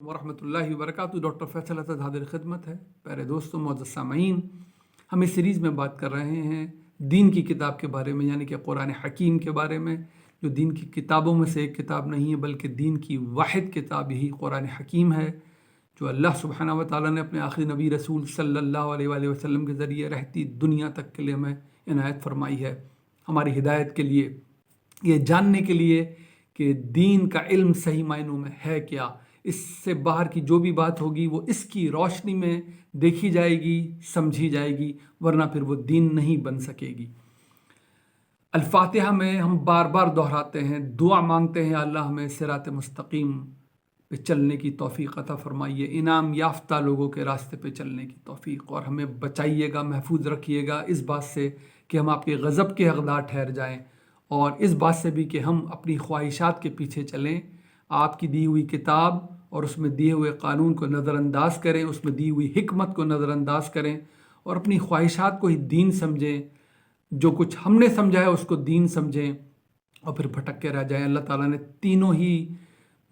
ورحمۃ اللہ وبرکاتہ۔ ڈاکٹر فیصل اسد حاضر خدمت ہے۔ پیارے دوستوں، معزز سامعین، ہم اس سیریز میں بات کر رہے ہیں دین کی کتاب کے بارے میں، یعنی کہ قرآن حکیم کے بارے میں، جو دین کی کتابوں میں سے ایک کتاب نہیں ہے بلکہ دین کی واحد کتاب یہی قرآن حکیم ہے، جو اللہ سبحانہ و تعالیٰ نے اپنے آخری نبی رسول صلی اللہ علیہ وآلہ وسلم کے ذریعے رہتی دنیا تک کے لیے ہمیں عنایت فرمائی ہے، ہماری ہدایت کے لیے، یہ جاننے کے لیے کہ دین کا علم صحیح معنوں میں ہے کیا۔ اس سے باہر کی جو بھی بات ہوگی وہ اس کی روشنی میں دیکھی جائے گی، سمجھی جائے گی، ورنہ پھر وہ دین نہیں بن سکے گی۔ الفاتحہ میں ہم بار بار دہراتے ہیں، دعا مانگتے ہیں اللہ ہمیں صراط مستقیم پہ چلنے کی توفیق عطا فرمائیے، انعام یافتہ لوگوں کے راستے پہ چلنے کی توفیق، اور ہمیں بچائیے گا، محفوظ رکھیے گا اس بات سے کہ ہم آپ کے غضب کے حقدار ٹھہر جائیں، اور اس بات سے بھی کہ ہم اپنی خواہشات کے پیچھے چلیں، آپ کی دی ہوئی کتاب اور اس میں دیے ہوئے قانون کو نظر انداز کریں، اس میں دی ہوئی حکمت کو نظر انداز کریں، اور اپنی خواہشات کو ہی دین سمجھیں، جو کچھ ہم نے سمجھا ہے اس کو دین سمجھیں، اور پھر بھٹک کے رہ جائیں۔ اللہ تعالیٰ نے تینوں ہی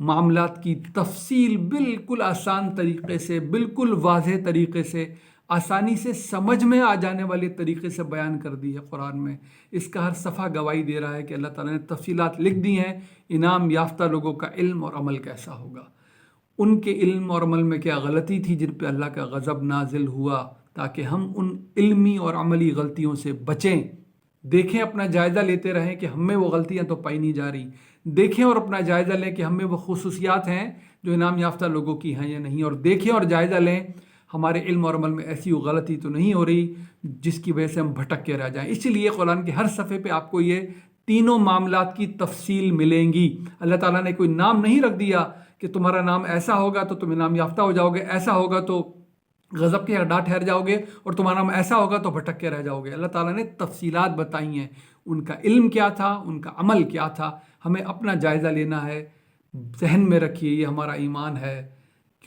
معاملات کی تفصیل بالکل آسان طریقے سے، بالکل واضح طریقے سے، آسانی سے سمجھ میں آ جانے والے طریقے سے بیان کر دی ہے قرآن میں۔ اس کا ہر صفحہ گواہی دے رہا ہے کہ اللہ تعالیٰ نے تفصیلات لکھ دی ہیں، انعام یافتہ لوگوں کا علم اور عمل کیسا ہوگا، ان کے علم اور عمل میں کیا غلطی تھی جن پہ اللہ کا غضب نازل ہوا، تاکہ ہم ان علمی اور عملی غلطیوں سے بچیں۔ دیکھیں، اپنا جائزہ لیتے رہیں کہ ہم میں وہ غلطیاں تو پائی نہیں جا رہی، دیکھیں اور اپنا جائزہ لیں کہ ہم میں وہ خصوصیات ہیں جو انعام یافتہ لوگوں کی ہیں یا نہیں، اور دیکھیں اور جائزہ لیں ہمارے علم اور عمل میں ایسی وہ غلطی تو نہیں ہو رہی جس کی وجہ سے ہم بھٹک کے رہ جائیں۔ اسی لیے قرآن کے ہر صفحے پہ آپ کو یہ تینوں معاملات کی تفصیل ملیں گی۔ اللہ تعالیٰ نے کوئی نام نہیں رکھ دیا کہ تمہارا نام ایسا ہوگا تو تم انعام یافتہ ہو جاؤ گے، ایسا ہوگا تو غضب کے حقدار ٹھہر جاؤ گے، اور تمہارا نام ایسا ہوگا تو بھٹک کے رہ جاؤ گے۔ اللہ تعالیٰ نے تفصیلات بتائی ہیں، ان کا علم کیا تھا، ان کا عمل کیا تھا، ہمیں اپنا جائزہ لینا ہے۔ ذہن میں رکھیے، یہ ہمارا ایمان ہے،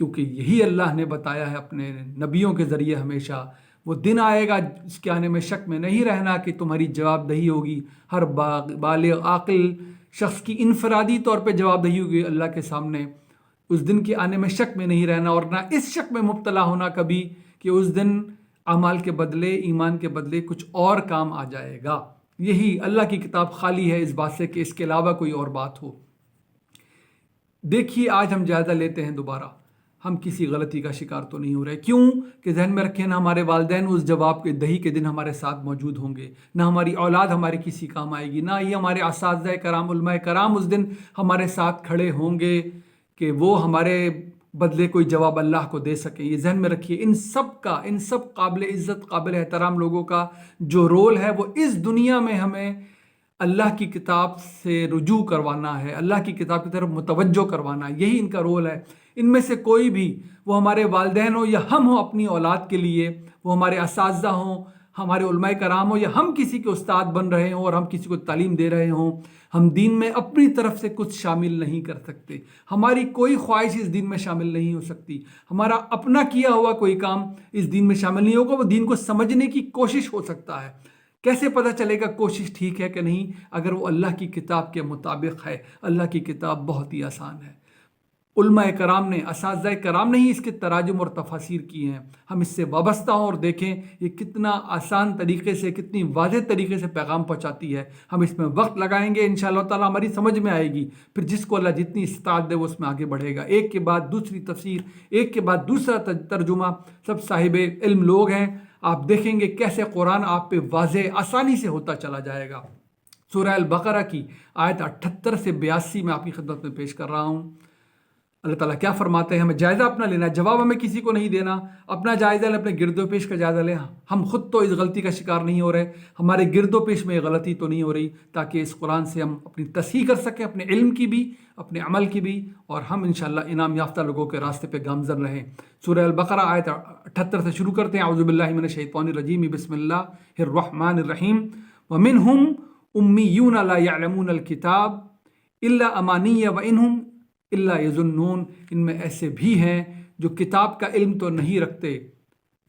کیونکہ یہی اللہ نے بتایا ہے اپنے نبیوں کے ذریعے ہمیشہ۔ وہ دن آئے گا اس کے آنے میں شک میں نہیں رہنا کہ تمہاری جواب دہی ہوگی، ہر بالغ عاقل شخص کی انفرادی طور پہ جواب دہی ہوگی اللہ کے سامنے۔ اس دن کے آنے میں شک میں نہیں رہنا، اور نہ اس شک میں مبتلا ہونا کبھی کہ اس دن اعمال کے بدلے، ایمان کے بدلے کچھ اور کام آ جائے گا۔ یہی اللہ کی کتاب خالی ہے اس بات سے کہ اس کے علاوہ کوئی اور بات ہو۔ دیکھیے، آج ہم جائزہ لیتے ہیں دوبارہ، ہم کسی غلطی کا شکار تو نہیں ہو رہے۔ کیوں کہ ذہن میں رکھیں، نہ ہمارے والدین اس جواب کے دہی کے دن ہمارے ساتھ موجود ہوں گے، نہ ہماری اولاد ہمارے کسی کام آئے گی، نہ ہی ہمارے اساتذہ کرام، علماء کرام اس دن ہمارے ساتھ کھڑے ہوں گے کہ وہ ہمارے بدلے کوئی جواب اللہ کو دے سکیں۔ یہ ذہن میں رکھیے، ان سب قابل عزت، قابل احترام لوگوں کا جو رول ہے وہ اس دنیا میں ہمیں اللہ کی کتاب سے رجوع کروانا ہے، اللہ کی کتاب کی طرف متوجہ کروانا ہے، یہی ان کا رول ہے۔ ان میں سے کوئی بھی، وہ ہمارے والدین ہوں یا ہم ہوں اپنی اولاد کے لیے، وہ ہمارے اساتذہ ہوں، ہمارے علماء کرام ہوں، یا ہم کسی کے استاد بن رہے ہوں اور ہم کسی کو تعلیم دے رہے ہوں، ہم دین میں اپنی طرف سے کچھ شامل نہیں کر سکتے۔ ہماری کوئی خواہش اس دین میں شامل نہیں ہو سکتی، ہمارا اپنا کیا ہوا کوئی کام اس دین میں شامل نہیں ہوگا۔ وہ دین کو سمجھنے کی کوشش ہو سکتا ہے۔ کیسے پتہ چلے گا کوشش ٹھیک ہے کہ نہیں؟ اگر وہ اللہ کی کتاب کے مطابق ہے۔ اللہ کی کتاب بہت ہی آسان ہے۔ علماء کرام نے، اساتذہ کرام نے ہی اس کے تراجم اور تفاسیر کی ہیں۔ ہم اس سے وابستہ ہوں اور دیکھیں یہ کتنا آسان طریقے سے، کتنی واضح طریقے سے پیغام پہنچاتی ہے۔ ہم اس میں وقت لگائیں گے، انشاءاللہ تعالیٰ ہماری سمجھ میں آئے گی، پھر جس کو اللہ جتنی استطاعت دے وہ اس میں آگے بڑھے گا۔ ایک کے بعد دوسری تفسیر، ایک کے بعد دوسرا ترجمہ، سب صاحب علم لوگ ہیں۔ آپ دیکھیں گے کیسے قرآن آپ پہ واضح آسانی سے ہوتا چلا جائے گا۔ سورہ البقرہ کی آیت 78 سے 82 میں آپ کی خدمت میں پیش کر رہا ہوں۔ اللہ تعالیٰ کیا فرماتے ہیں؟ ہمیں جائزہ اپنا لینا ہے، جواب ہمیں کسی کو نہیں دینا۔ اپنا جائزہ لیں، اپنے گرد و پیش کا جائزہ لیں۔ ہم خود تو اس غلطی کا شکار نہیں ہو رہے، ہمارے گرد و پیش میں یہ غلطی تو نہیں ہو رہی، تاکہ اس قرآن سے ہم اپنی تصحیح کر سکیں، اپنے علم کی بھی، اپنے عمل کی بھی، اور ہم انشاءاللہ انعام یافتہ لوگوں کے راستے پہ گامزن رہیں۔ سورہ البقرہ آیت 78 سے شروع کرتے ہیں۔ اعوذ باللہ من الشیطان الرجیم، بسم اللہ الرحمن الرحیم۔ وَمِنْهُمْ أُمِّيُّونَ لَا يَعْلَمُونَ الْكِتَابَ إِلَّا أَمَانِيَّ وَإِنْهُمْ إِلَّا يَظُنُّونَ۔ ان میں ایسے بھی ہیں جو کتاب کا علم تو نہیں رکھتے،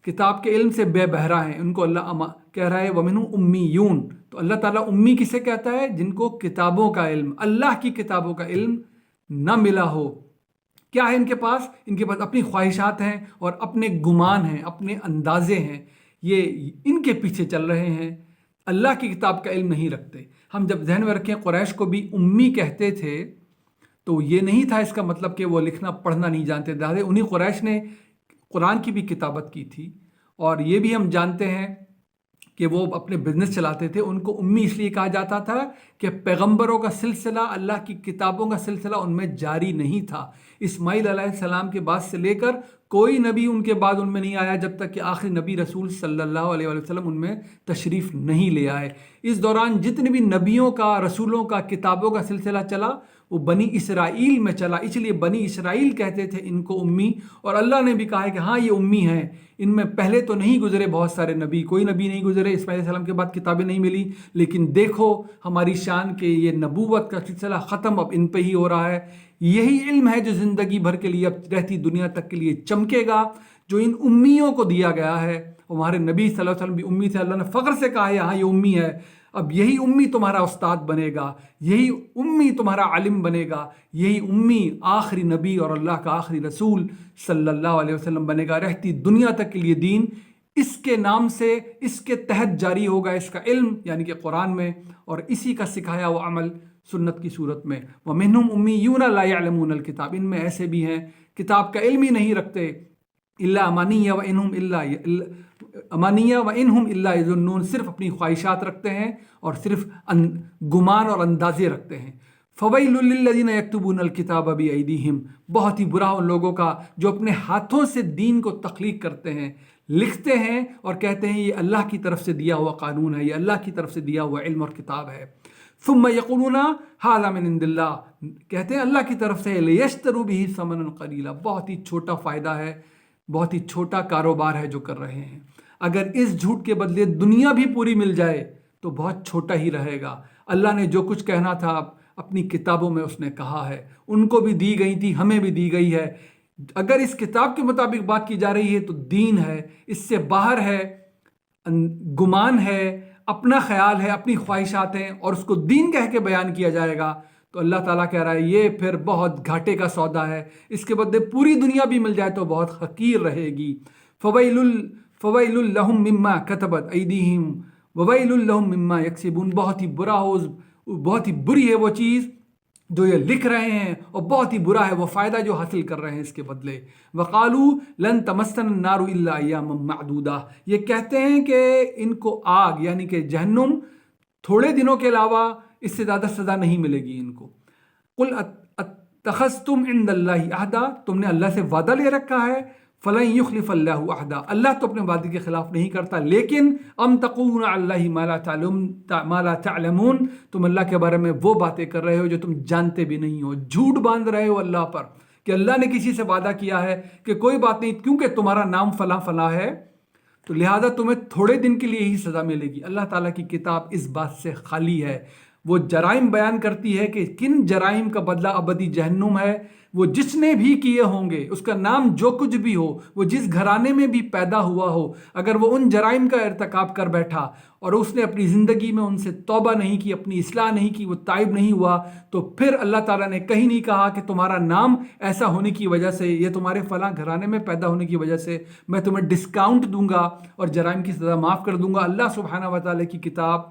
کتاب کے علم سے بے بہرا ہیں، ان کو اللہ کہہ رہا ہے وَمِنْهُمْ أُمِّيُّونَ۔ تو اللہ تعالیٰ امی کسے کہتا ہے؟ جن کو کتابوں کا علم، اللہ کی کتابوں کا علم نہ ملا ہو، کیا ہے ان کے پاس اپنی خواہشات ہیں اور اپنے گمان ہیں، اپنے اندازے ہیں، یہ ان کے پیچھے چل رہے ہیں، اللہ کی کتاب کا علم نہیں رکھتے۔ ہم جب ذہن میں رکھیں قریش کو بھی امی کہتے تھے تو یہ نہیں تھا اس کا مطلب کہ وہ لکھنا پڑھنا نہیں جانتے، دادے انہی قریش نے قرآن کی بھی کتابت کی تھی، اور یہ بھی ہم جانتے ہیں کہ وہ اپنے بزنس چلاتے تھے۔ ان کو امی اس لیے کہا جاتا تھا کہ پیغمبروں کا سلسلہ، اللہ کی کتابوں کا سلسلہ ان میں جاری نہیں تھا۔ اسماعیل علیہ السلام کے بعد سے لے کر کوئی نبی ان کے بعد ان میں نہیں آیا جب تک کہ آخری نبی رسول صلی اللہ علیہ وسلم ان میں تشریف نہیں لے آئے۔ اس دوران جتنے بھی نبیوں کا، رسولوں کا، کتابوں کا سلسلہ چلا وہ بنی اسرائیل میں چلا، اس لیے بنی اسرائیل کہتے تھے ان کو امی، اور اللہ نے بھی کہا ہے کہ ہاں یہ امی ہیں، ان میں پہلے تو نہیں گزرے بہت سارے نبی، کوئی نبی نہیں گزرے، اسماعیل علیہ السلام کے بعد کتابیں نہیں ملی، لیکن دیکھو ہماری شان کہ یہ نبوت کا سلسلہ ختم اب ان پہ ہی ہو رہا ہے۔ یہی علم ہے جو زندگی بھر کے لیے، اب رہتی دنیا تک کے لیے چمکے گا، جو ان امیوں کو دیا گیا ہے۔ ہمارے نبی صلی اللہ علیہ وسلم بھی امی تھے، اللہ نے فخر سے کہا ہے ہاں یہ امی ہے۔ اب یہی امی تمہارا استاد بنے گا، یہی امی تمہارا عالم بنے گا، یہی امی آخری نبی اور اللہ کا آخری رسول صلی اللہ علیہ وسلم بنے گا۔ رہتی دنیا تک کے لیے دین اس کے نام سے، اس کے تحت جاری ہوگا، اس کا علم یعنی کہ قرآن میں، اور اسی کا سکھایا وہ عمل سنت کی صورت میں۔ وَمِنْهُمْ أُمِّيُّونَ لَا يَعْلَمُونَ الْكِتَابَ، ان میں ایسے بھی ہیں کتاب کا علم ہی نہیں رکھتے، إِلَّا أَمَانِيَّ وَإِنْهُمْ إِلَّا يَظُنُّونَ، صرف اپنی خواہشات رکھتے ہیں اور صرف گمان اور اندازے رکھتے ہیں۔ فَوَيْلٌ لِّلَّذِينَ يَكْتُبُونَ الْكِتَابَ بِأَيْدِيهِمْ، بہت ہی برا ان لوگوں کا جو اپنے ہاتھوں سے دین کو تخلیق کرتے ہیں، لکھتے ہیں اور کہتے ہیں یہ اللہ کی طرف سے دیا ہوا قانون ہے، یہ اللہ کی طرف سے دیا ہوا علم اور کتاب ہے۔ ثم يقولون هذا من عند اللہ، کہتے ہیں اللہ کی طرف سے، ليشتروا به ثمنا قليلا، بہت ہی چھوٹا فائدہ ہے، بہت ہی چھوٹا کاروبار ہے جو کر رہے ہیں۔ اگر اس جھوٹ کے بدلے دنیا بھی پوری مل جائے تو بہت چھوٹا ہی رہے گا۔ اللہ نے جو کچھ کہنا تھا اپنی کتابوں میں اس نے کہا ہے، ان کو بھی دی گئی تھی، ہمیں بھی دی گئی ہے۔ اگر اس کتاب کے مطابق بات کی جا رہی ہے تو دین ہے، اس سے باہر ہے گمان ہے، اپنا خیال ہے، اپنی خواہشات ہیں، اور اس کو دین کہہ کے بیان کیا جائے گا تو اللہ تعالیٰ کہہ رہا ہے یہ پھر بہت گھاٹے کا سودا ہے۔ اس کے بدلے پوری دنیا بھی مل جائے تو بہت حقیر رہے گی۔ فَوَيْلٌ لَهُم مِّمَّا كَتَبَتْ أَيْدِيهِمْ وَوَيْلٌ لَهُم مِّمَّا يَكْسِبُونَ، بہت ہی بری ہے وہ چیز جو یہ لکھ رہے ہیں، اور بہت ہی برا ہے وہ فائدہ جو حاصل کر رہے ہیں اس کے بدلے۔ وَقَالُوا لَن تَمَسَّنَا النَّارُ إِلَّا أَيَّامًا مَّعْدُودَةً، یہ کہتے ہیں کہ ان کو آگ یعنی کہ جہنم تھوڑے دنوں کے علاوہ اس سے زیادہ سزا نہیں ملے گی ان کو۔ قُلْ اتَّخَذْتُمْ عِندَ اللَّهِ عَهْدًا، تم نے اللہ سے وعدہ لے رکھا ہے، فَلَن يُخْلِفَ اللَّهُ عَهْدًا، اللہ تو اپنے وعدے کے خلاف نہیں کرتا، لیکن أَمْ تَقُولُونَ عَلَى اللَّهِ مَا لَا تَعْلَمُونَ، تم اللہ کے بارے میں وہ باتیں کر رہے ہو جو تم جانتے بھی نہیں ہو، جھوٹ باندھ رہے ہو اللہ پر کہ اللہ نے کسی سے وعدہ کیا ہے کہ کوئی بات نہیں، کیونکہ تمہارا نام فلاں فلاں ہے تو لہذا تمہیں تھوڑے دن کے لیے ہی سزا ملے گی۔ اللہ تعالیٰ کی کتاب اس بات سے خالی ہے، وہ جرائم بیان کرتی ہے کہ کن جرائم کا بدلہ ابدی جہنم ہے۔ وہ جس نے بھی کیے ہوں گے، اس کا نام جو کچھ بھی ہو، وہ جس گھرانے میں بھی پیدا ہوا ہو، اگر وہ ان جرائم کا ارتکاب کر بیٹھا اور اس نے اپنی زندگی میں ان سے توبہ نہیں کی، اپنی اصلاح نہیں کی، وہ تائب نہیں ہوا، تو پھر اللہ تعالیٰ نے کہیں نہیں کہا کہ تمہارا نام ایسا ہونے کی وجہ سے، یہ تمہارے فلاں گھرانے میں پیدا ہونے کی وجہ سے میں تمہیں ڈسکاؤنٹ دوں گا اور جرائم کی سزا معاف کر دوں گا۔ اللہ سبحانہ و تعالیٰ کی کتاب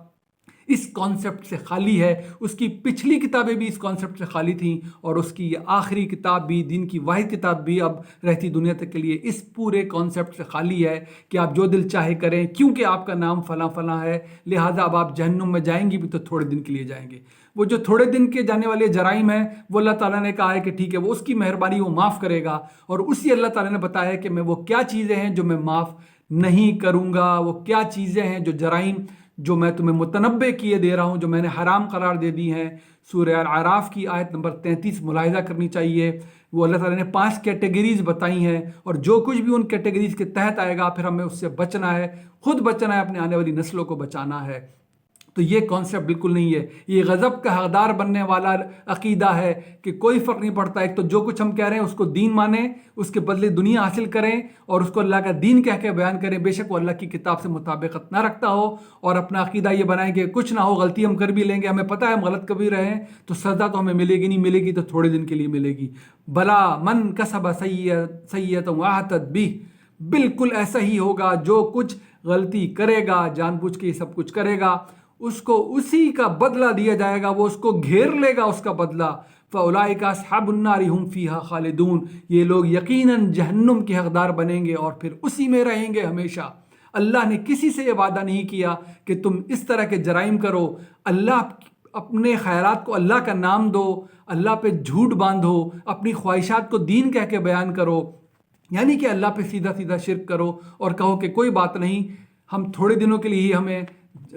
اس کانسیپٹ سے خالی ہے، اس کی پچھلی کتابیں بھی اس کانسیپٹ سے خالی تھیں، اور اس کی یہ آخری کتاب بھی، دین کی واحد کتاب بھی اب رہتی دنیا تک کے لیے اس پورے کانسیپٹ سے خالی ہے کہ آپ جو دل چاہے کریں، کیونکہ آپ کا نام فلاں فلاں ہے لہٰذا اب آپ جہنم میں جائیں گے بھی تو تھوڑے دن کے لیے جائیں گے۔ وہ جو تھوڑے دن کے جانے والے جرائم ہیں وہ اللہ تعالیٰ نے کہا ہے کہ ٹھیک ہے، وہ اس کی مہربانی وہ معاف کرے گا، اور اسی اللہ تعالیٰ نے بتایا ہے کہ میں وہ کیا چیزیں ہیں جو میں معاف نہیں کروں گا، وہ کیا چیزیں ہیں جو جرائم جو میں تمہیں متنبع کیے دے رہا ہوں، جو میں نے حرام قرار دے دی ہیں۔ سورہ الاعراف کی آیت نمبر 33 ملاحظہ کرنی چاہیے، وہ اللہ تعالیٰ نے 5 کیٹیگریز بتائی ہیں، اور جو کچھ بھی ان کیٹیگریز کے تحت آئے گا پھر ہمیں اس سے بچنا ہے، خود بچنا ہے، اپنے آنے والی نسلوں کو بچانا ہے۔ تو تو یہ کانسیپٹ بالکل نہیں ہے. یہ غضب کا حقدار بننے والا عقیدہ ہے کہ کوئی فرق نہیں پڑتا. ایک تو جو کچھ ہم کہہ رہے ہیں اس کو دین مانیں، اس کے بدلے دنیا حاصل کریں اور اس کو اللہ کا دین کہہ کے بیان کریں، بے شک وہ اللہ کی کتاب سے مطابقت نہ رکھتا ہو، اور اپنا عقیدہ یہ بنائیں کہ کچھ نہ ہو، غلطی ہم کر بھی لیں گے، ہمیں پتہ ہے ہم غلط کبھی رہے ہیں تو سزا تو ہمیں ملے گی، نہیں ملے گی تو تھوڑے دن کے لیے ملے گی. بلا من کسب سیئۃ واحتد بہ، بالکل ایسا ہی ہوگا جو کچھ غلطی کرے گا، جان بوجھ کے یہ سب کچھ کرے گا، اس کو اسی کا بدلہ دیا جائے گا، وہ اس کو گھیر لے گا اس کا بدلہ. فَأُولَٰئِكَ أَصْحَابُ النَّارِ هُمْ فِيهَا خَالِدُونَ، یہ لوگ یقیناً جہنم کے حقدار بنیں گے اور پھر اسی میں رہیں گے ہمیشہ. اللہ نے کسی سے یہ وعدہ نہیں کیا کہ تم اس طرح کے جرائم کرو. اللہ اپنے خیرات کو اللہ کا نام دو، اللہ پہ جھوٹ باندھو، اپنی خواہشات کو دین کہہ کے بیان کرو، یعنی کہ اللہ پہ سیدھا سیدھا شرک کرو اور کہو کہ کوئی بات نہیں، ہم تھوڑے دنوں کے لیے ہی ہمیں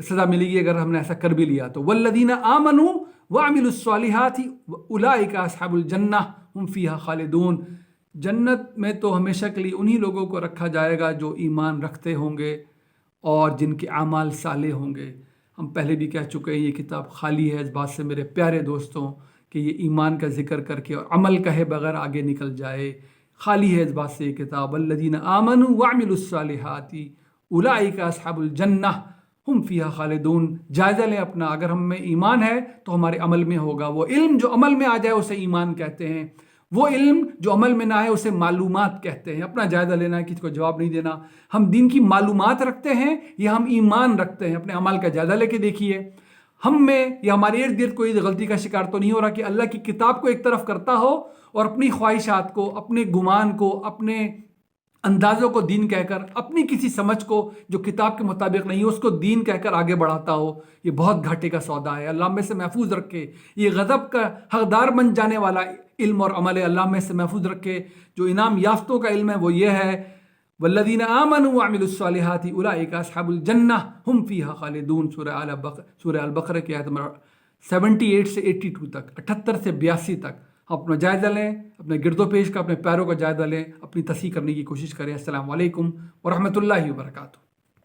سزا ملے گی اگر ہم نے ایسا کر بھی لیا تو. والذین آمنوا وعملوا الصالحات اولئک اصحاب الجنہ ہم فیہا خالدون، جنت میں تو ہمیشہ کے لیے انہی لوگوں کو رکھا جائے گا جو ایمان رکھتے ہوں گے اور جن کے اعمال صالح ہوں گے. ہم پہلے بھی کہہ چکے ہیں یہ کتاب خالی ہے اس بات سے میرے پیارے دوستوں کہ یہ ایمان کا ذکر کر کے اور عمل کہے بغیر آگے نکل جائے. خالی ہے اس بات سے یہ کتاب. الذین آمنوا وعملوا الصالحات اولئک اصحاب الجنہ ہم فیہا خالدون. جائزہ لیں اپنا، اگر ہم میں ایمان ہے تو ہمارے عمل میں ہوگا. وہ علم جو عمل میں آ جائے اسے ایمان کہتے ہیں، وہ علم جو عمل میں نہ آئے اسے معلومات کہتے ہیں. اپنا جائزہ لینا ہے، کسی کو جواب نہیں دینا. ہم دین کی معلومات رکھتے ہیں یا ہم ایمان رکھتے ہیں؟ اپنے عمل کا جائزہ لے کے دیکھیے. ہم میں یا ہمارے ارد گرد کوئی غلطی کا شکار تو نہیں ہو رہا کہ اللہ کی کتاب کو ایک طرف کرتا ہو اور اپنی خواہشات کو، اپنے گمان کو، اپنے اندازوں کو دین کہہ کر، اپنی کسی سمجھ کو جو کتاب کے مطابق نہیں ہے اس کو دین کہہ کر آگے بڑھاتا ہو. یہ بہت گھاٹے کا سودا ہے. اللہ میں سے محفوظ رکھے. یہ غضب کا حقدار بن جانے والا علم اور عمل ہے. اللہ میں سے محفوظ رکھے. جو انعام یافتوں کا علم ہے وہ یہ ہے والذین آمنوا وعملوا الصالحات اولئک اصحاب الجنہ ہم فیہا خالدون. سورہ البقرہ کی آیت نمبر 78 سے 82 تک، 78 سے 82 تک. اپنا جائزہ لیں، اپنے گرد و پیش کا، اپنے پیروں کا جائزہ لیں، اپنی تصحیح کرنے کی کوشش کریں. السلام علیکم ورحمۃ اللہ وبرکاتہ.